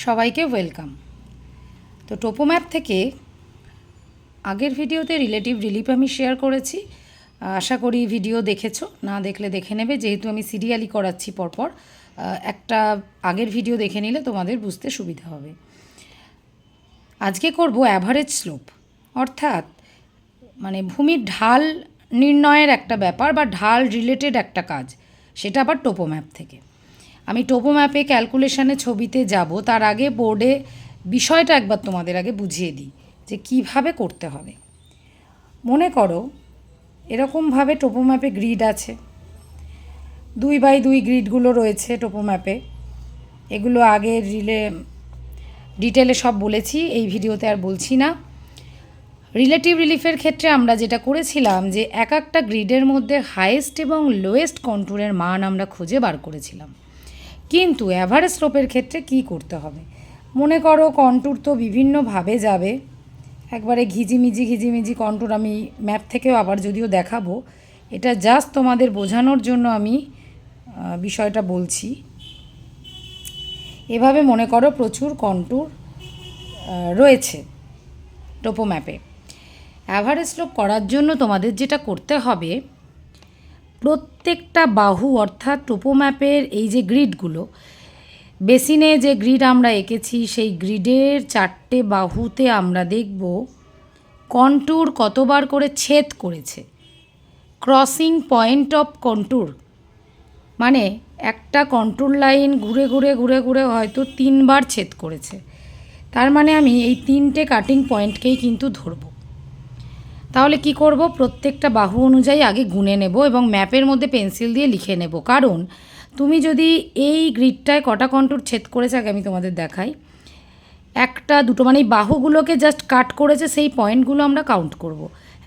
সবাইকে ওয়েলকাম। তো টোপোম্যাপ থেকে আগের ভিডিওতে রিলেটিভ রিলিফ আমি শেয়ার করেছি। আশা করি ভিডিও দেখেছো, না দেখলে দেখে নেবে, যেহেতু আমি সিরিয়ালি করাচ্ছি পরপর। একটা আগের ভিডিও দেখে নিলে তোমাদের বুঝতে সুবিধা হবে। আজকে করব অ্যাভারেজ স্লোপ, অর্থাৎ মানে ভূমির ঢাল নির্ণয়ের একটা ব্যাপার বা ঢাল রিলেটেড একটা কাজ, সেটা আবার টোপোম্যাপ থেকে। আমি টোপোম্যাপে ক্যালকুলেশানে ছবিতে যাব, তার আগে বোর্ডে বিষয়টা একবার তোমাদের আগে বুঝিয়ে দিই যে কিভাবে করতে হবে। মনে করো এরকমভাবে টোপোম্যাপে গ্রিড আছে, 2x2 গ্রিডগুলো রয়েছে টোপোম্যাপে। এগুলো আগে ডিটেলে সব বলেছি, এই ভিডিওতে আর বলছি না। রিলেটিভ রিলিফের ক্ষেত্রে আমরা যেটা করেছিলাম যে এক একটা গ্রিডের মধ্যে হাইয়েস্ট এবং লোয়েস্ট কন্ট্যুরের মান আমরা খুঁজে বার করেছিলাম। কিন্তু অ্যাভারেজ স্লোপের ক্ষেত্রে কি করতে হবে? মনে করো কন্ট্যুর তো বিভিন্নভাবে যাবে, একবারে ঘিজিমিজি কন্ট্যুর আমি ম্যাপ থেকেও আবার যদিও দেখাবো, এটা জাস্ট তোমাদের বোঝানোর জন্য আমি বিষয়টা বলছি। এভাবে মনে করো প্রচুর কন্ট্যুর রয়েছে টোপোম্যাপে। অ্যাভারেজ স্লোপ করার জন্য তোমাদের যেটা করতে হবে, প্রত্যেকটা বাহু অর্থাৎ টোপোম্যাপের এই যে গ্রিডগুলো, বেসিনে যে গ্রিড আমরা এঁকেছি সেই গ্রিডের 4টে বাহুতে আমরা দেখব কন্ট্যুর কতবার করে ছেদ করেছে। ক্রসিং পয়েন্ট অফ কন্ট্যুর মানে একটা কন্ট্যুর লাইন ঘুরে ঘুরে হয়তো 3বার ছেদ করেছে। তার মানে আমি এই 3টে কাটিং পয়েন্টকেই কিন্তু ধরব। তাহলে কি করব, প্রত্যেকটা বাহু অনুযায়ী আগে গুনে নেব এবং ম্যাপের মধ্যে পেন্সিল দিয়ে লিখে নেব। কারণ তুমি যদি এই গ্রিডটায় কটা কন্ট্যুর ছেদ করেছে আগে আমি তোমাদের দেখাই। 1টা 2টো মানে বাহুগুলোকে জাস্ট কাট করেছে, সেই পয়েন্টগুলো আমরা কাউন্ট করব।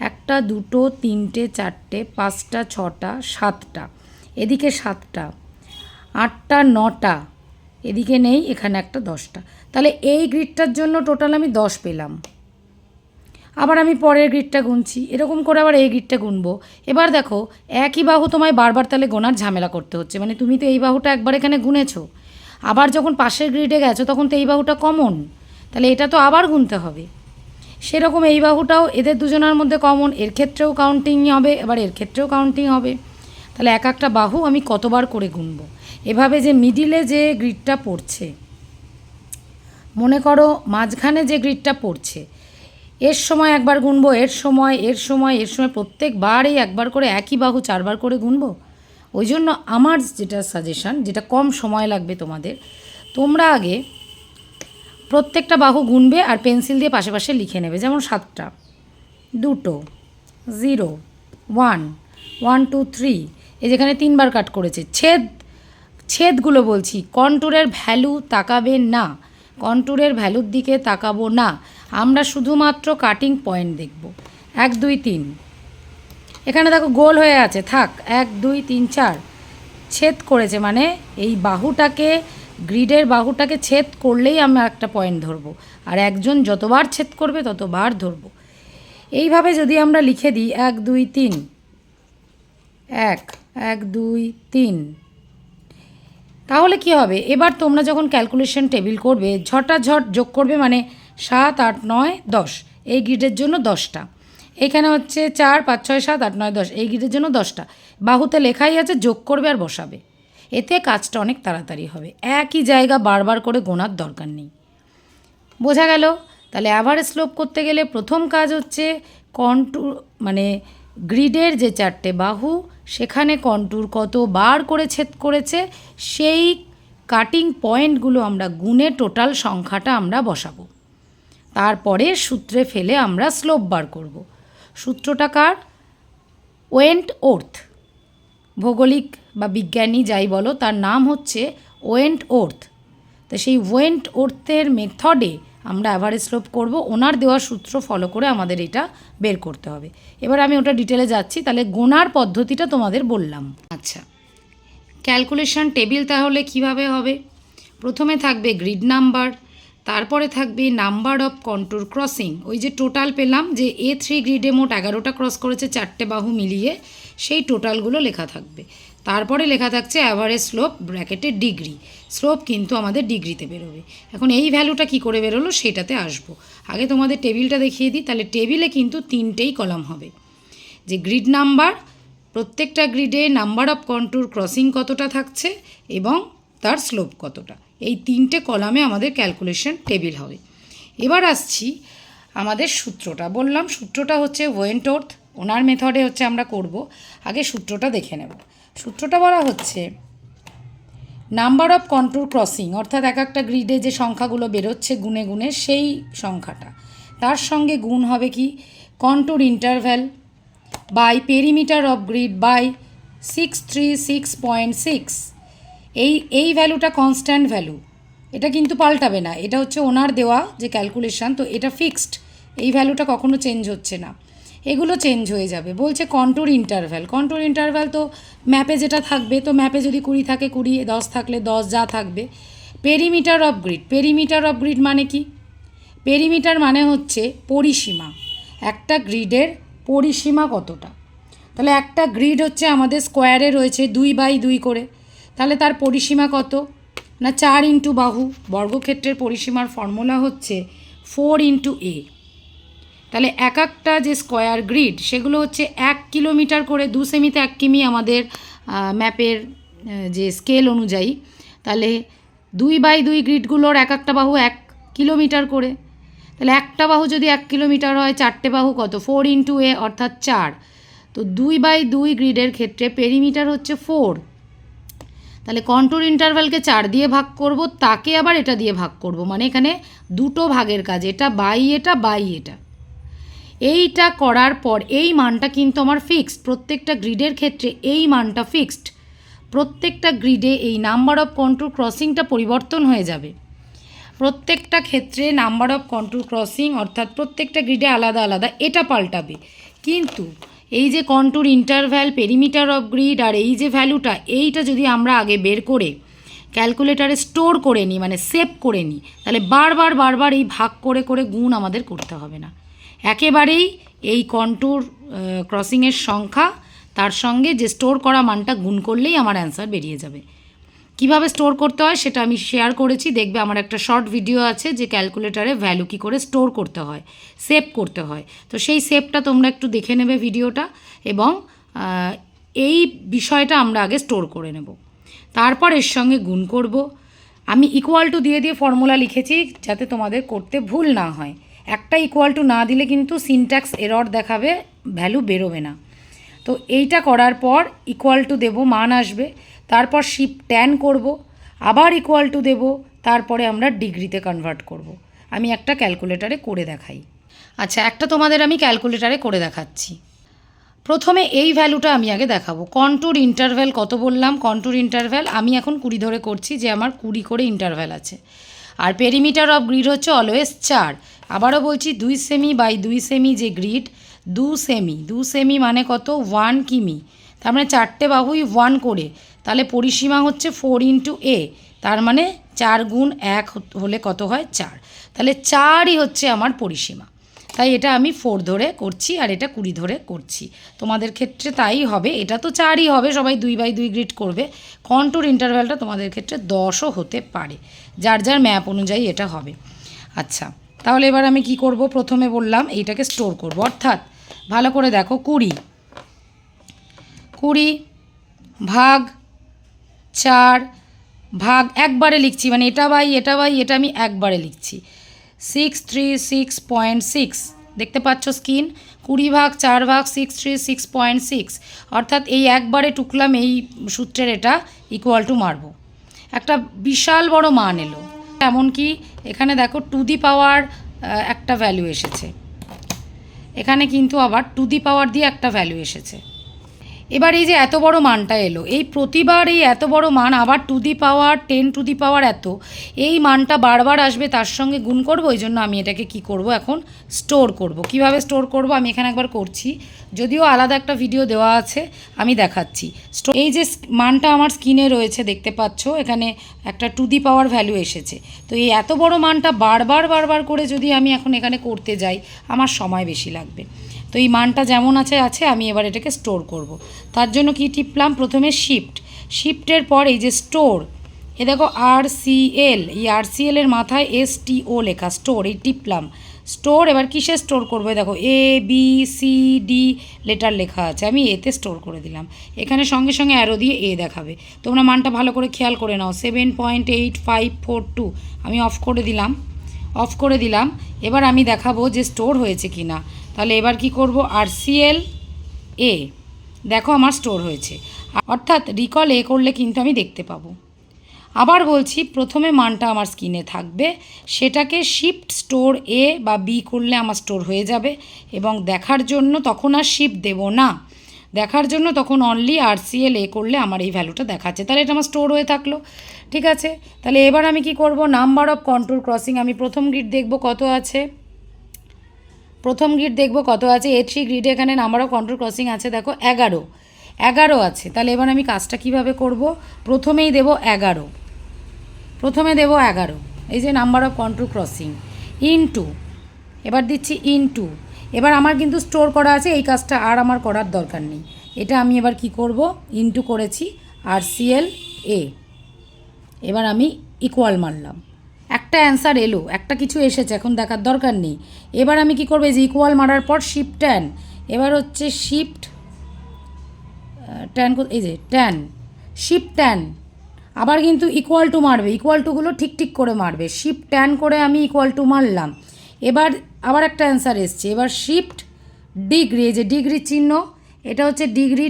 1টা 2টো 3টে 4টে 5টা 6টা 7টা, এদিকে 7টা 8টা 9টা, এদিকে নেই, এখানে একটা 10টা। তাহলে এই গ্রিডটার জন্য টোটাল আমি 10 পেলাম। আবার আমি পরের গ্রিডটা গুনছি, এরকম করে আবার এই গ্রিডটা গুনবো। এবার দেখো একই বাহু তোমায় বারবার তাহলে গোনার ঝামেলা করতে হচ্ছে, মানে তুমি তো এই বাহুটা একবার এখানে গুনেছো, আবার যখন পাশের গ্রিডে গেছো তখন তো এই বাহুটা কমন, তাহলে এটা তো আবার গুনতে হবে। সেরকম এই বাহুটাও এদের দুজনের মধ্যে কমন, এর ক্ষেত্রেও কাউন্টিং হবে, এবার এর ক্ষেত্রেও কাউন্টিং হবে। তাহলে এক একটা বাহু আমি কতবার করে গুনবো। এভাবে যে মিডিলে যে গ্রিডটা পড়ছে, মনে করো মাঝখানে যে গ্রিডটা পড়ছে, এর সময় একবার গুনবো, এর সময় প্রত্যেকবারই একবার করে একই বাহু 4বার করে গুনবো। ওই জন্য আমার যেটা সাজেশান, যেটা কম সময় লাগবে তোমাদের, তোমরা আগে প্রত্যেকটা বাহু গুনবে আর পেন্সিল দিয়ে পাশে পাশে লিখে নেবে। যেমন 7টা, 2টো, 0, 1, 1 2 3, এই যেখানে 3বার কাট করেছে। ছেদগুলো বলছি, কন্ট্যুরের ভ্যালু তাকাবে না, কন্ট্যুরের ভ্যালুর দিকে তাকাবো না, আমরা শুধুমাত্র কাটিং পয়েন্ট দেখব। 1 2 3, এখানে দেখো গোল হয়ে আছে, থাক 1 2 3 4, ছেদ করেছে মানে এই বাহুটাকে, গ্রিডের বাহুটাকে ছেদ করলেই আমরা একটা পয়েন্ট ধরবো, আর একজন যতবার ছেদ করবে ততবার ধরবো। এইভাবে যদি আমরা লিখে দিই 1 2 3, 1 1 2 3, তাহলে কি হবে, এবার তোমরা যখন ক্যালকুলেশন টেবিল করবে ঝটাঝট যোগ করবে, মানে 7 8 9 10, এই গ্রিডের জন্য 10টা, এখানে হচ্ছে 4 5 6 7 8 9 10, এই গ্রিডের জন্য 10টা, বাহুতে লেখাই আছে, যোগ করবে আর বসাবে। এতে কাজটা অনেক তাড়াতাড়ি হবে, একই জায়গা বারবার করে গোনার দরকার নেই। বোঝা গেল? তাহলে অ্যাভারেজ স্লোপ করতে গেলে প্রথম কাজ হচ্ছে কন্ট্যুর, মানে গ্রিডের যে 4টে বাহু সেখানে কন্ট্যুর কতবার করে ছেদ করেছে সেই কাটিং পয়েন্টগুলো আমরা গুনে টোটাল সংখ্যাটা আমরা বসাবো। তারপরে সূত্রে ফেলে আমরা স্লোপ বার করব। সূত্রটা কার? ওয়েন্টওর্থ। ভৌগোলিক বা বিজ্ঞানী যাই বলো, তার নাম হচ্ছে ওয়েন্টওর্থ। তো সেই ওয়েন্টওর্থের মেথডে আমরা অ্যাভারেজ স্লোপ করব, ওনার দেওয়া সূত্র ফলো করে আমাদের এটা বের করতে হবে। এবার আমি ওটা ডিটেলে যাচ্ছি, তাহলে গোনার পদ্ধতিটা তোমাদের বললাম। আচ্ছা, ক্যালকুলেশন টেবিল তাহলে কিভাবে হবে? প্রথমে থাকবে গ্রিড নাম্বার, তারপরে থাকবে নাম্বার অফ কন্ট্যুর ক্রসিং, ওই যে টোটাল পেলাম যে A3 গ্রিডে মোট 11টা ক্রস করেছে 4টে বাহু মিলিয়ে, সেই টোটালগুলো লেখা থাকবে। তারপরে লেখা থাকছে অ্যাভারেজ স্লোপ ব্র্যাকেটে ডিগ্রি, স্লোপ কিন্তু আমাদের ডিগ্রিতে বেরোবে। এখন এই ভ্যালুটা কি করে বেরোলো সেটাতে আসবো। আগে তোমাদের টেবিলটা দেখিয়ে দিই, তাহলে টেবিলে কিন্তু 3টেই কলাম হবে, যে গ্রিড নাম্বার, প্রত্যেকটা গ্রিডে নাম্বার অফ কন্ট্যুর ক্রসিং কতটা থাকছে এবং তার স্লোপ কতটা, এই 3টে কলামে আমাদের ক্যালকুলেশন টেবিল হবে। এবার আসছি আমাদের সূত্রটা, বললাম সূত্রটা হচ্ছে ওয়েন্টওর্থ, ওনার মেথডে হচ্ছে আমরা করব। আগে সূত্রটা দেখে নেব। সূত্রটা বলা হচ্ছে নাম্বার অফ কন্ট্যুর ক্রসিং, অর্থাৎ এক একটা গ্রিডে যে সংখ্যাগুলো বেরোচ্ছে গুনে গুনে সেই সংখ্যাটা, তার সঙ্গে গুণ হবে কি contour interval by perimeter of grid by 636.6। এই ভ্যালুটা কনস্ট্যান্ট ভ্যালু, এটা কিন্তু পাল্টাবে না, এটা হচ্ছে ওনার দেওয়া যে ক্যালকুলেশান, তো এটা ফিক্সড, এই ভ্যালুটা কখনো চেঞ্জ হচ্ছে না, এগুলো চেঞ্জ হয়ে যাবে। বলছে কন্ট্যুর ইন্টারভ্যাল, কন্ট্যুর ইন্টারভ্যাল তো ম্যাপে যেটা থাকবে, তো ম্যাপে যদি 20 থাকে 20, 10 থাকলে 10 যা থাকবে। Perimeter of grid, perimeter of grid মানে কি, পেরিমিটার মানে হচ্ছে পরিসীমা, একটা গ্রিডের পরিসীমা কতটা। তাহলে একটা গ্রিড হচ্ছে আমাদের স্কোয়ারে রয়েছে 2/2 করে, তাহলে তার পরিসীমা কত না 4 ইন্টু বাহু, বর্গক্ষেত্রের পরিসীমার ফর্মুলা হচ্ছে 4 ইন্টু এ। তাহলে এক একটা যে স্কোয়ার গ্রিড সেগুলো হচ্ছে 1 কিলোমিটার করে, 2 সেমিতে 1 কিমি আমাদের ম্যাপের যে স্কেল অনুযায়ী, তাহলে 2/2 গ্রিডগুলোর এক একটা বাহু 1 কিলোমিটার করে, তাহলে একটা বাহু যদি 1 কিলোমিটার হয়, 4টে বাহু কত 4 ইন্টু এ অর্থাৎ 4। তো 2/2 গ্রিডের ক্ষেত্রে পেরিমিটার হচ্ছে 4, তাহলে কন্ট্যুর ইন্টারভ্যালকে 4 দিয়ে ভাগ করব, তাকে আবার এটা দিয়ে ভাগ করব, মানে এখানে দুটো ভাগের কাজ, এটা বাই এটা বাই এটা। এইটা করার পর এই মানটা কিন্তু আমার ফিক্সড, প্রত্যেকটা গ্রিডের ক্ষেত্রে এই মানটা ফিক্সড, প্রত্যেকটা গ্রিডে এই নাম্বার অফ কন্ট্যুর ক্রসিংটা পরিবর্তন হয়ে যাবে, প্রত্যেকটা ক্ষেত্রে নাম্বার অফ কন্ট্যুর ক্রসিং অর্থাৎ প্রত্যেকটা গ্রিডে আলাদা আলাদা এটা পাল্টাবে। কিন্তু এই যে contour interval, perimeter of grid আর এই যে ভ্যালুটা, এইটা যদি আমরা আগে বের করে ক্যালকুলেটারে স্টোর করে নিই, মানে সেভ করে নিই, তাহলে বারবার বারবার এই ভাগ করে করে গুণ আমাদের করতে হবে না, একেবারেই এই কন্ট্যুর ক্রসিংয়ের সংখ্যা তার সঙ্গে যে স্টোর করা মানটা গুণ করলেই আমার অ্যান্সার বেরিয়ে যাবে। কিভাবে স্টোর করতে হয় সেটা আমি শেয়ার করেছি, দেখবে আমার একটা শর্ট ভিডিও আছে যে ক্যালকুলেটারে ভ্যালু কী করে স্টোর করতে হয়, সেভ করতে হয়, তো সেই সেভটা তোমরা একটু দেখে নেবে ভিডিওটা, এবং এই বিষয়টা আমরা আগে স্টোর করে নেব, তারপর এর সঙ্গে গুণ করব। আমি ইকুয়াল টু দিয়ে দিয়ে ফর্মুলা লিখেছি যাতে তোমাদের করতে ভুল না হয়, একটা ইকুয়াল টু না দিলে কিন্তু সিনট্যাক্স এরর দেখাবে, ভ্যালু বেরোবে না। তো এইটা করার পর ইকুয়াল টু দেবো, মান আসবে, তারপর শিফট 10 করব, আবার ইকুয়াল টু দেবো, তারপরে আমরা ডিগ্রিতে কনভার্ট করব। আমি একটা ক্যালকুলেটারে করে দেখাই। আচ্ছা, একটা তোমাদের আমি ক্যালকুলেটারে করে দেখাচ্ছি। প্রথমে এই ভ্যালুটা আমি আগে দেখাবো, কন্ট্যুর ইন্টারভ্যাল কত বললাম, কন্ট্যুর ইন্টারভ্যাল আমি এখন 20 ধরে করছি, যে আমার 20 করে ইন্টারভ্যাল আছে, আর পেরিমিটার অফ গ্রিড হচ্ছে অলওয়েজ 4। আবারও বলছি 2 সেমি বাই 2 সেমি যে গ্রিড, 2 সেমি, 2 সেমি মানে কত 1 কিমি, তার মানে 4টে বাহুই 1 করে, তাহলে পরিসীমা হচ্ছে 4 ইন্টু এ, তার মানে 4 গুণ 1 হলে কত হয় 4, তাহলে 4ই হচ্ছে আমার পরিসীমা। তাই এটা আমি 4 ধরে করছি আর এটা 20 ধরে করছি, তোমাদের ক্ষেত্রে তাই হবে, এটা তো 4ই হবে, সবাই 2/2 গ্রিড করবে। কন্ট্যুর ইন্টারভ্যালটা তোমাদের ক্ষেত্রে 10ও হতে পারে, যার যার ম্যাপ অনুযায়ী এটা হবে। আচ্ছা, তাহলে এবার আমি কি করব, প্রথমে বললাম এইটাকে স্টোর করব, অর্থাৎ ভালো করে দেখো 20 ভাগ 4 ভাগ একবারে লিখছি, মানে এটা বাই এটা বাই এটা আমি একবারে লিখছি, 636.6 দেখতে পাচ্ছ স্ক্রিন, 20 ভাগ 4 ভাগ 636.6, অর্থাৎ এই একবারে টুকলাম এই সূত্রের এটা ইকুয়াল টু মারব, একটা বিশাল বড় মান এলো। এমনকি এখানে দেখো টু দি পাওয়ার একটা ভ্যালু এসেছে, এখানে কিন্তু আবার টু দি পাওয়ার দিয়ে একটা ভ্যালু এসেছে। এবার এই যে এত বড় মানটা এলো, এই প্রতিবার এই এত বড় মান আবার to the power 10 to the পাওয়ার এত, এই মানটা বারবার আসবে, তার সঙ্গে গুণ করব, ওই জন্য আমি এটাকে কি করব এখন স্টোর করব। কিভাবে স্টোর করব আমি এখানে একবার করছি, যদিও আলাদা একটা ভিডিও দেওয়া আছে আমি দেখাচ্ছি। এই যে মানটা আমার স্ক্রিনে রয়েছে দেখতে পাচ্ছ, এখানে একটা টু দি পাওয়ার ভ্যালু এসেছে, তো এই এত বড় মানটা বারবার বারবার করে যদি আমি এখন এখানে করতে যাই আমার সময় বেশি লাগবে, তো এই মানটা যেমন আছে আমি এবার এটাকে স্টোর করব। তার জন্য কি টিপলাম, প্রথমে শিফটের পর এই যে স্টোর, এ দেখো RCL, এই RCL এর মাথায় STO লেখা, স্টোর, এই টিপলাম স্টোর। এবার কিসে স্টোর করবো, দেখো ABCD লেটার লেখা আছে, আমি এতে স্টোর করে দিলাম। এখানে সঙ্গে সঙ্গে অ্যারো দিয়ে এ দেখাবে, তোমরা মানটা ভালো করে খেয়াল করে নাও। 7.8542 আমি অফ করে দিলাম। এবার আমি দেখাবো যে স্টোর হয়েছে কি না। তাহলে এবার কি করব, RCL A, দেখো আমার স্টোর হয়েছে, অর্থাৎ রিকল এ করলে কিন্তু আমি দেখতে পাবো। আবার বলছি, প্রথমে মানটা আমার স্ক্রিনে থাকবে, সেটাকে শিফট স্টোর এ বা বি করলে আমার স্টোর হয়ে যাবে, এবং দেখার জন্য তখন আর শিফট দেব না, দেখার জন্য তখন অনলি RCL এ করলে আমার এই ভ্যালুটা দেখাচ্ছে। তাহলে এটা আমার স্টোর হয়ে থাকলো, ঠিক আছে। তাহলে এবার আমি কি করব, নাম্বার অফ কন্ট্রোল ক্রসিং, আমি প্রথম গ্রিড দেখব কত আছে, A3 গ্রিডে এখানে নাম্বার অফ কন্ট্রোল ক্রসিং আছে, দেখো 11 আছে। তাহলে এবার আমি কাজটা কিভাবে করব, প্রথমেই দেব 11, এই যে number of control crossing into, এবার দিচ্ছি ইনটু। এবার আমার কিন্তু স্টোর করা আছে, এই কাজটা আর আমার করার দরকার নেই। এটা আমি এবার কি করব, ইনটু করেছি RCL A, এবার আমি ইকুয়াল মারলাম, একটা অ্যান্সার এলো, একটা কিছু এসেছে, এখন দেখার দরকার নেই। এবার আমি কি করবো, এই যে ইকুয়াল মারার পর শিফট ট্যান, এবার হচ্ছে শিফট ট্যান, এই যে শিফট ট্যান, আবার কিন্তু ইকুয়াল টু মারবে, ইকুয়াল টুগুলো ঠিক করে মারবে, শিফট ট্যান করে আমি ইকুয়াল টু মারলাম। এবার আবার একটা অ্যান্সার এসছে, এবার শিফট ডিগ্রি, এই যে ডিগ্রির চিহ্ন, এটা হচ্ছে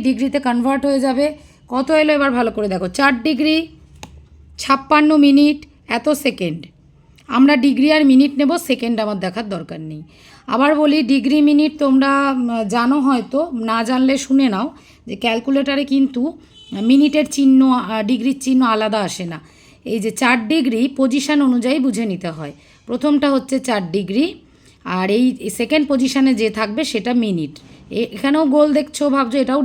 ডিগ্রিতে কনভার্ট হয়ে যাবে। কত এলো এবার ভালো করে দেখো, 4 ডিগ্রি 56 মিনিট এত সেকেন্ড। আমরা ডিগ্রি আর মিনিট নেব, সেকেন্ড আমার দেখার দরকার নেই। আবার বলি, ডিগ্রি মিনিট তোমরা জানো, হয়তো না জানলে শুনে নাও, যে ক্যালকুলেটারে কিন্তু মিনিটের চিহ্ন, ডিগ্রির চিহ্ন আলাদা আসে না। এই যে 4 ডিগ্রি পজিশান অনুযায়ী বুঝে নিতে হয়, প্রথমটা হচ্ছে 4 ডিগ্রি, আর এই সেকেন্ড পজিশানে যে থাকবে সেটা মিনিট। এখানেও গোল দেখছো, ভাবছো এটাও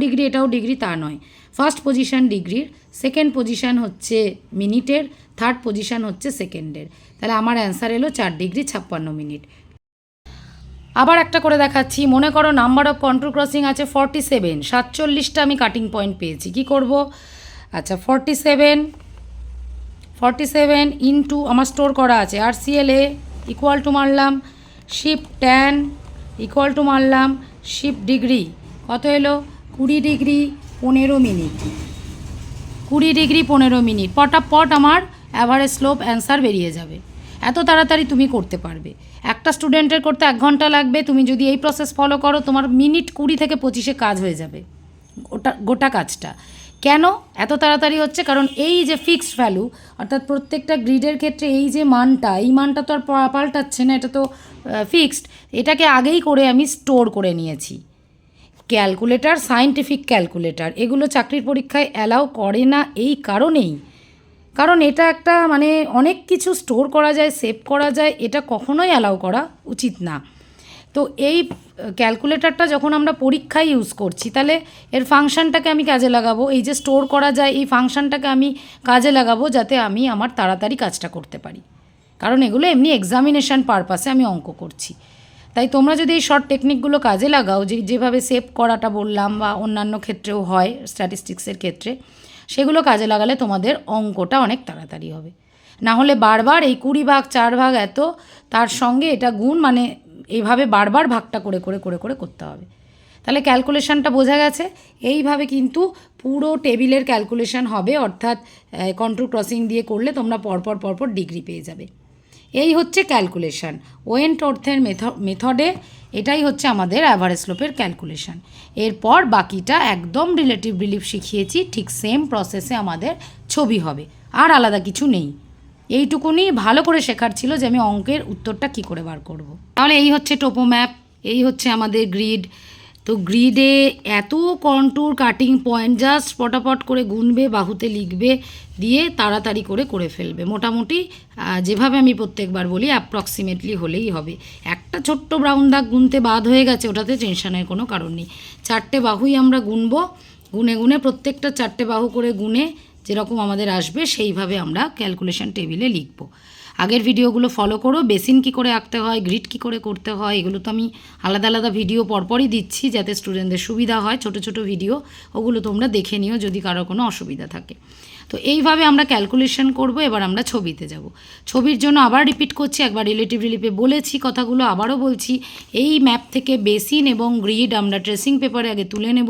ডিগ্রি, তা নয়। ফার্স্ট পজিশান ডিগ্রির, সেকেন্ড পজিশান হচ্ছে মিনিটের, থার্ড পজিশান হচ্ছে সেকেন্ডের। তাহলে আমার অ্যান্সার এলো 4 ডিগ্রি 56 মিনিট। আবার একটা করে দেখাচ্ছি, মনে করো নাম্বার অফ কন্ট্রোল ক্রসিং আছে 47, 47টা আমি কাটিং পয়েন্ট পেয়েছি, কি করব, আচ্ছা 47 ইনটু আমার স্টোর করা আছে RCL A, ইকুয়াল টু মারলাম শিফট ট্যান, ইকুয়াল টু মারলাম শিফট ডিগ্রি, কত এলো 20 ডিগ্রি 15 মিনিট, 20 ডিগ্রি 15 মিনিট, পটাপট আমার অ্যাভারেজ স্লোপ অ্যান্সার বেরিয়ে যাবে। এত তাড়াতাড়ি তুমি করতে পারবে, একটা স্টুডেন্টের করতে 1 ঘন্টা লাগবে, তুমি যদি এই প্রসেস ফলো করো তোমার মিনিট 20 থেকে 25-এ কাজ হয়ে যাবে, গোটা কাজটা। কেন এত তাড়াতাড়ি হচ্ছে, কারণ এই যে ফিক্সড ভ্যালু, অর্থাৎ প্রত্যেকটা গ্রিডের ক্ষেত্রে এই যে মানটা, এই মানটা তো আর পাল্টাচ্ছে না, এটা তো ফিক্সড, এটাকে আগেই করে আমি স্টোর করে নিয়েছি। ক্যালকুলেটার, সায়েন্টিফিক ক্যালকুলেটার, এগুলো চাকরির পরীক্ষায় অ্যালাউ করে না এই কারণেই, কারণ এটা একটা মানে অনেক কিছু স্টোর করা যায়, সেভ করা যায়, এটা কখনোই অ্যালাউ করা উচিত না। তো এই ক্যালকুলেটারটা যখন আমরা পরীক্ষায় ইউজ করছি, তাহলে এর ফাংশানটাকে আমি কাজে লাগাবো, এই যে স্টোর করা যায় এই ফাংশানটাকে আমি কাজে লাগাবো, যাতে আমি আমার তাড়াতাড়ি কাজটা করতে পারি, কারণ এগুলো এমনি এক্সামিনেশান পারপাসে আমি অঙ্ক করছি। তাই তোমরা যদি এই শর্ট টেকনিকগুলো কাজে লাগাও, যেভাবে সেভ করাটা বললাম, বা অন্যান্য ক্ষেত্রেও হয় স্ট্যাটিস্টিক্সের ক্ষেত্রে, সেগুলো কাজে লাগালে তোমাদের অঙ্কটা অনেক তাড়াতাড়ি হবে। না হলে বারবার এই 20 ভাগ 4 ভাগ এত, তার সঙ্গে এটা গুণ, মানে এইভাবে বারবার ভাগটা করে করতে হবে। তাহলে ক্যালকুলেশানটা বোঝা গেছে, এইভাবে কিন্তু পুরো টেবিলের ক্যালকুলেশান হবে, অর্থাৎ কন্ট্রোল ক্রসিং দিয়ে করলে তোমরা পরপর ডিগ্রি পেয়ে যাবে। এই হচ্ছে ক্যালকুলেশান ওয়েন্টওর্থের মেথডে, এটাই হচ্ছে আমাদের অ্যাভারেজ স্লোপের ক্যালকুলেশান। এরপর বাকিটা একদম রিলেটিভ রিলিফ শিখিয়েছি, ঠিক সেম প্রসেসে আমাদের ছবি হবে, আর আলাদা কিছু নেই। এইটুকুনি ভালো করে শেখার ছিল যে আমি অঙ্কের উত্তরটা কি করে বার করব। তাহলে এই হচ্ছে টোপো ম্যাপ, এই হচ্ছে আমাদের গ্রিড। তো গ্রিডে এত কন্ট্যুর, কাটিং পয়েন্ট, জাস্ট পটাপট করে গুনবে, বাহুতে লিখবে, দিয়ে তাড়াতাড়ি করে ফেলবে। মোটামুটি যেভাবে আমি প্রত্যেকবার বলি অ্যাপ্রক্সিমেটলি হলেই হবে। একটা ছোট্ট ব্রাউন দাগ গুনতে বাদ হয়ে গেছে, ওটাতে টেনশনের কোনো কারণ নেই। 4টে বাহুই আমরা গুনবো, গুনে প্রত্যেকটা 4টে বাহু করে গুনে যেরকম আমাদের আসবে সেইভাবে আমরা ক্যালকুলেশন টেবিলে লিখব। আগের ভিডিওগুলো ফলো করো। বেসিন কী করে আঁকতে হয়, গ্রিড কী করে করতে হয়, এগুলো তো আমি আলাদা আলাদা ভিডিও পরপরই দিচ্ছি যাতে স্টুডেন্টদের সুবিধা হয়। ছোট ছোট ভিডিও, ওগুলো তোমরা দেখে নিও যদি কারো কোনো অসুবিধা থাকে। তো এইভাবে আমরা ক্যালকুলেশন করব। এবার আমরা ছবিতে যাব। ছবির জন্য আবার রিপিট করছি, একবার রিলেটিভ রিলিফে বলেছি কথাগুলো, আবারও বলছি। এই ম্যাপ থেকে বেসিন এবং গ্রিড আমরা ট্রেসিং পেপারে আগে তুলে নেব,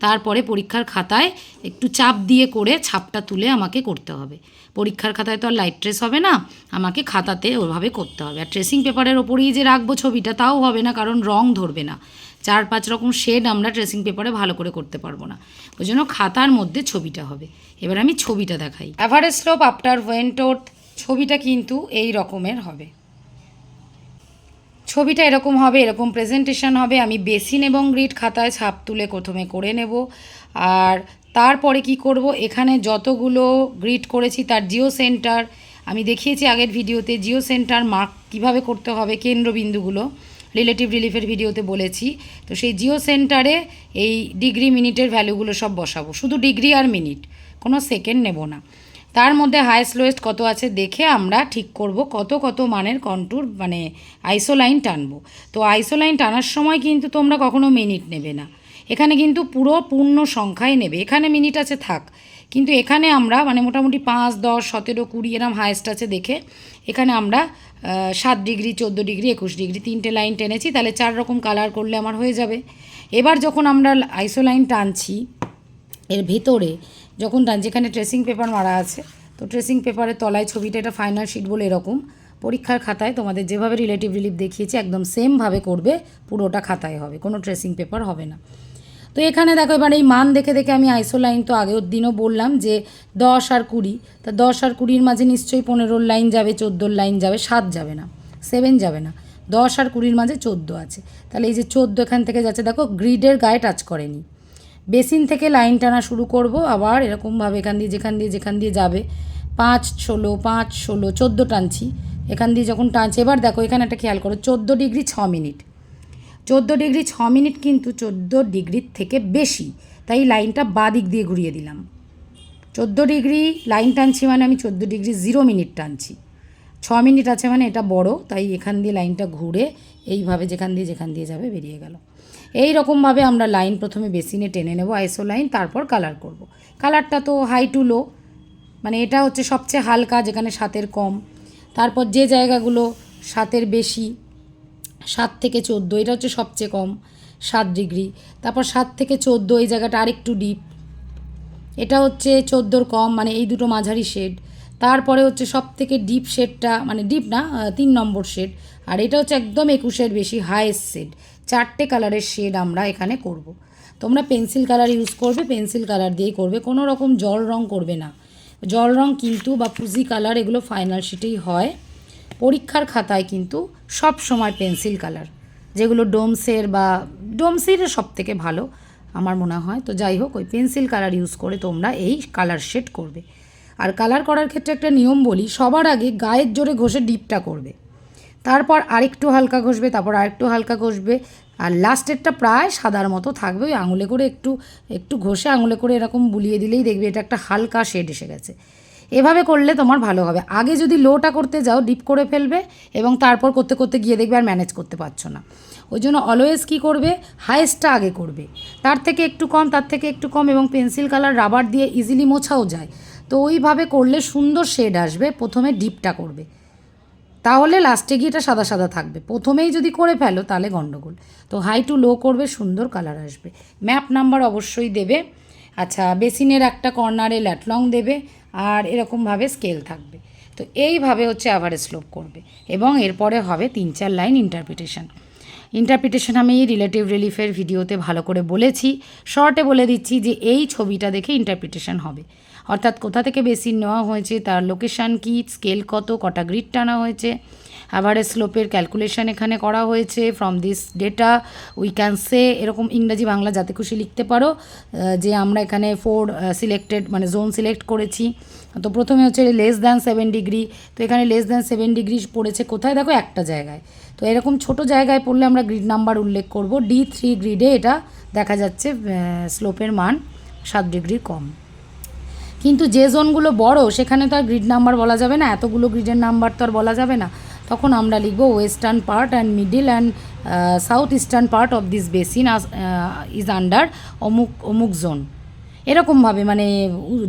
তারপরে পরীক্ষার খাতায় একটু চাপ দিয়ে করে ছাপটা তুলে আমাকে করতে হবে। পরীক্ষার খাতায় তো আর লাইট ট্রেস হবে না, আমাকে খাতাতে ওভাবে করতে হবে। আর ট্রেসিং পেপারের ওপরেই যে রাখবো ছবিটা তাও হবে না, কারণ রং ধরবে না। 4-5 রকম শেড আমরা ট্রেসিং পেপারে ভালো করে করতে পারবো না, ওই জন্য খাতার মধ্যে ছবিটা হবে। এবার আমি ছবিটা দেখাই। অ্যাভারেজ স্লোপ আফটার ওয়েন্টোথ ছবিটা কিন্তু এই রকমের হবে। ছবিটা এরকম হবে, এরকম প্রেজেন্টেশন হবে। আমি বেসিন এবং গ্রিড খাতায় ছাপ তুলে প্রথমে করে নেব। আর তারপরে কি করব, এখানে যতগুলো গ্রিড করেছি তার জিও সেন্টার আমি দেখিয়েছি আগের ভিডিওতে। জিও সেন্টার মার্ক কীভাবে করতে হবে, কেন্দ্রবিন্দুগুলো রিলেটিভ রিলিফের ভিডিওতে বলেছি। তো সেই জিও সেন্টারে এই ডিগ্রি মিনিটের ভ্যালুগুলো সব বসাবো, শুধু ডিগ্রি আর মিনিট, কোনো সেকেন্ড নেব না। তার মধ্যে হাইয়েস্ট লোয়েস্ট কত আছে দেখে আমরা ঠিক করব কত কত মানের কন্ট্যুর মানে আইসোলাইন টানবো। তো আইসোলাইন টানার সময় কিন্তু তোমরা কখনো মিনিট নেবে না, এখানে কিন্তু পুরো পূর্ণ সংখ্যায় নেবে। এখানে মিনিট আছে থাক, কিন্তু এখানে আমরা মানে মোটামুটি 5, 10, 17, 20 এরম হাইয়েস্ট আছে দেখে এখানে আমরা 7 ডিগ্রি, 14 ডিগ্রি, 21 ডিগ্রি 3টে লাইন টেনেছি। তাহলে 4 রকম কালার করলে আমার হয়ে যাবে। এবার যখন আমরা আইসোলাইন টানছি এর ভেতরে, যখন যেখানে ট্রেসিং পেপার মারা আছে, তো ট্রেসিং পেপারের তলায় ছবিটা, এটা ফাইনাল শিট বলে এরকম পরীক্ষার খাতায় তোমাদের যেভাবে রিলেটিভ রিলিফ দেখিয়েছি একদম সেমভাবে করবে, পুরোটা খাতায় হবে, কোনো ট্রেসিং পেপার হবে না। তো এখানে দেখো এবার এই মান দেখে দেখে আমি আইসোলাইন তো আগের দিনও বললাম যে 10 আর 20, তা 10 আর 20-র মাঝে নিশ্চয়ই 15 লাইন যাবে, 14 লাইন যাবে, 7 যাবে না, 7 যাবে না, 10 আর 20-র মাঝে 14 আছে। তাহলে এই যে 14 এখান থেকে যাচ্ছে, দেখো গ্রিডের গায়ে টাচ করেনি। বেসিন থেকে লাইন টানা শুরু করব, আবার এরকমভাবে এখান দিয়ে যেখান দিয়ে যাবে 5, 16, 5, 16, 14 টানছি। এখান দিয়ে যখন টানছি, এবার দেখো এখানে একটা খেয়াল করো, 14 ডিগ্রি 6 মিনিট, 14 ডিগ্রি 6 মিনিট কিন্তু 14 ডিগ্রির থেকে বেশি, তাই লাইনটা বাঁ দিক দিয়ে ঘুরিয়ে দিলাম। 14 ডিগ্রি লাইন টানছি মানে আমি 14 ডিগ্রি 0 মিনিট টানছি। 6 মিনিট আছে মানে এটা বড়, তাই এখান দিয়ে লাইনটা ঘুরে এইভাবে যেখান দিয়ে যাবে বেরিয়ে গেল। এই রকমভাবে আমরা লাইন প্রথমে বেসিনে টেনে নেব আইসো লাইন, তারপর কালার করব। কালারটা তো হাই টু লো, মানে এটা হচ্ছে সবচেয়ে হালকা যেখানে 7-এর কম, তারপর যে জায়গাগুলো 7-এর বেশি 7 থেকে 14, এটা হচ্ছে সবচেয়ে কম 7 ডিগ্রি, তারপর 7 থেকে 14 এই জায়গাটা আরেকটু ডিপ, এটা হচ্ছে 14-র কম, মানে এই দুটো মাঝারি শেড। তারপরে হচ্ছে সব থেকে ডিপ শেডটা, মানে ডিপ না 3 নম্বর শেড, আর এটা হচ্ছে একদম 21-এর বেশি হাইয়েস্ট শেড। 4টে কালারের শেড আমরা এখানে করব। তোমরা পেন্সিল কালার ইউজ করবে, পেন্সিল কালার দিয়েই করবে, কোনো রকম জল রং করবে না। জল রং কিন্তু বা ফুজি কালার এগুলো ফাইনাল শিটেই হয়, পরীক্ষার খাতায় কিন্তু সব সময় পেন্সিল কালার, যেগুলো ডোমসের বা ডোমসের সব থেকে ভালো আমার মনে হয়। তো যাই হোক, ওই পেন্সিল কালার ইউজ করে তোমরা এই কালার শেড করবে। আর কালার করার ক্ষেত্রে একটা নিয়ম বলি, সবার আগে গায়ের জোরে ঘষে ডিপটা করবে, তারপর আরেকটু হালকা ঘষবে, তারপর আরেকটু হালকা ঘষবে, আর লাস্টেরটা প্রায় সাদার মতো থাকবে। ওই আঙুলে করে একটু ঘষে আঙুলে করে এরকম বুলিয়ে দিলেই দেখবে এটা একটা হালকা শেড এসে গেছে। এভাবে করলে তোমার ভালো হবে। আগে যদি লোটা করতে যাও ডিপ করে ফেলবে, এবং তারপর করতে করতে গিয়ে দেখবে আর ম্যানেজ করতে পারছো না। ওই জন্য অলওয়েজ কী করবে, হাইয়েস্টটা আগে করবে, তার থেকে একটু কম, তার থেকে একটু কম, এবং পেন্সিল কালার রাবার দিয়ে ইজিলি মোছাও যায়। তো ওইভাবে করলে সুন্দর শেড আসবে। প্রথমে ডিপটা করবে, তাহলে লাস্টে গিয়ে এটা সাদা সাদা থাকবে। প্রথমেই যদি করে ফেলো তাহলে গন্ডগোল। তো হাই টু লো করবে, সুন্দর কালার আসবে। ম্যাপ নাম্বার অবশ্যই দেবে। আচ্ছা, বেসিনের একটা কর্নারে ল্যাটলং দেবে, আর এরকমভাবে স্কেল থাকবে। তো এইভাবে হচ্ছে অ্যাভারেজ স্লোপ করবে, এবং এরপরে হবে 3-4 লাইন ইন্টারপ্রিটেশন আমি রিলেটিভ রিলিফের ভিডিওতে ভালো করে বলেছি, শর্টে বলে দিচ্ছি যে এই ছবিটা দেখে ইন্টারপ্রিটেশন হবে। অর্থাৎ কোথা থেকে বেসিন নেওয়া হয়েছে, তার লোকেশান কী, স্কেল কটা গ্রিড টানা হয়েছে, অ্যাভারেজ স্লোপের ক্যালকুলেশন এখানে করা হয়েছে। From this data we can say, এরকম ইংরাজি বাংলা যাতে খুশি লিখতে পারো, যে আমরা এখানে 4 সিলেক্টেড মানে জোন সিলেক্ট করেছি। তো প্রথমে হচ্ছে লেস দ্যান 7 ডিগ্রি, তো এখানে লেস দ্যান 7 ডিগ্রি পড়েছে কোথায়, দেখো একটা জায়গায়। তো এরকম ছোট জায়গায় পড়লে আমরা গ্রিড নাম্বার উল্লেখ করব। D3 গ্রিডে এটা দেখা যাচ্ছে স্লোপের মান 7 ডিগ্রির কম। কিন্তু যে জোনগুলো বড় সেখানে তো আর গ্রিড নাম্বার বলা যাবে না, এতগুলো গ্রিডের নাম্বার তো আর বলা যাবে না। তখন আমরা লিখব western part and middle and south eastern part of this basin is under অমুক অমুক জোন, এরকমভাবে মানে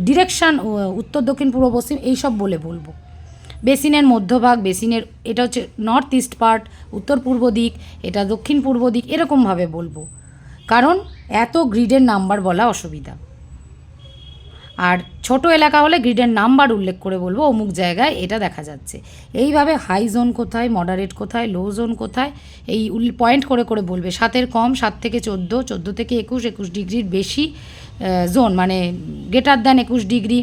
ডিরেকশান উত্তর দক্ষিণ পূর্ব পশ্চিম এইসব বলবো। বেসিনের মধ্যভাগ, বেসিনের এটা হচ্ছে নর্থ ইস্ট পার্ট, উত্তর পূর্ব দিক, এটা দক্ষিণ পূর্ব দিক, এরকমভাবে বলবো, কারণ এত গ্রিডের নাম্বার বলা অসুবিধা। আর ছোট এলাকা হলে গ্রিডের নাম্বার উল্লেখ করে বলবো অমুক জায়গায় এটা দেখা যাচ্ছে। এইভাবে হাই জোন কোথায়, মডারেট কোথায়, লো জোন কোথায়, এই পয়েন্ট করে করে বলবে। 7-এর কম, 7 থেকে 14, 14 থেকে 21, 21 ডিগ্রির বেশি জোন মানে গ্রেটার দ্যান 21 ডিগ্রি।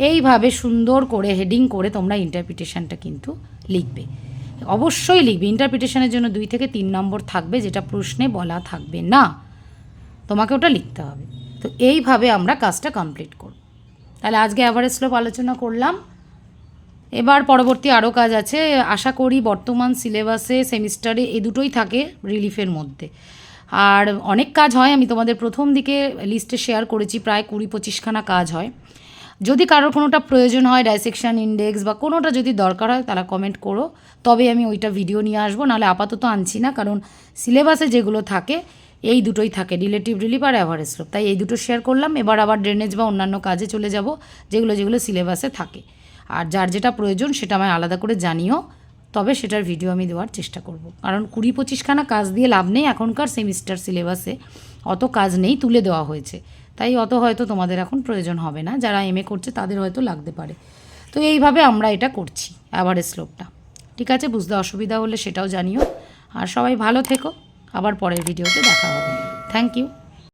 এইভাবে সুন্দর করে হেডিং করে তোমরা ইন্টারপ্রিটেশনটা কিন্তু লিখবে, অবশ্যই লিখবে। ইন্টারপ্রিটেশনের জন্য 2 থেকে 3 নম্বর থাকবে, যেটা প্রশ্নে বলা থাকবে না, তোমাকে ওটা লিখতে হবে। তো এইভাবে আমরা কাজটা কমপ্লিট করব। তাহলে আজকে অ্যাভারেজ স্লোপ আলোচনা করলাম, এবার পরবর্তী আরও কাজ আছে। আশা করি বর্তমান সিলেবাসে সেমিস্টারে এই দুটোই থাকে রিলিফের মধ্যে। আর অনেক কাজ হয়, আমি তোমাদের প্রথম দিকে লিস্টে শেয়ার করেছি, প্রায় 20-25খানা কাজ হয়। যদি কারোর কোনোটা প্রয়োজন হয়, ডাইসেকশন ইন্ডেক্স বা কোনোটা যদি দরকার হয়, তারা কমেন্ট করো, তবে আমি ওইটা ভিডিও নিয়ে আসবো, নাহলে আপাতত আনছি না, কারণ সিলেবাসে যেগুলো থাকে এই দুটোই থাকে, রিলেটিভ রিলিফ আর অ্যাভারেজ স্লোপ। তাই এই দুটো শেয়ার করলাম। এবার আবার ড্রেনেজ বা অন্যান্য কাজে চলে যাব, যেগুলো যেগুলো সিলেবাসে থাকে। আর যার যেটা প্রয়োজন সেটা আমায় আলাদা করে জানিও, তবে সেটার ভিডিও আমি দেওয়ার চেষ্টা করব। কারণ 20-25খানা কাজ দিয়ে লাভ নেই, এখনকার সেমিস্টার সিলেবাসে অত কাজ নেই, তুলে দেওয়া হয়েছে, তাই অত হয়তো তোমাদের এখন প্রয়োজন হবে না। যারা এমএ করছে তাদের হয়তো লাগতে পারে। তো এইভাবে আমরা এটা করছি অ্যাভারেজ স্লোপটা। ঠিক আছে, বুঝতে অসুবিধা হলে সেটাও জানিও। আর সবাই ভালো থেকো, আবার পরের ভিডিওতে দেখা হবে। Thank you.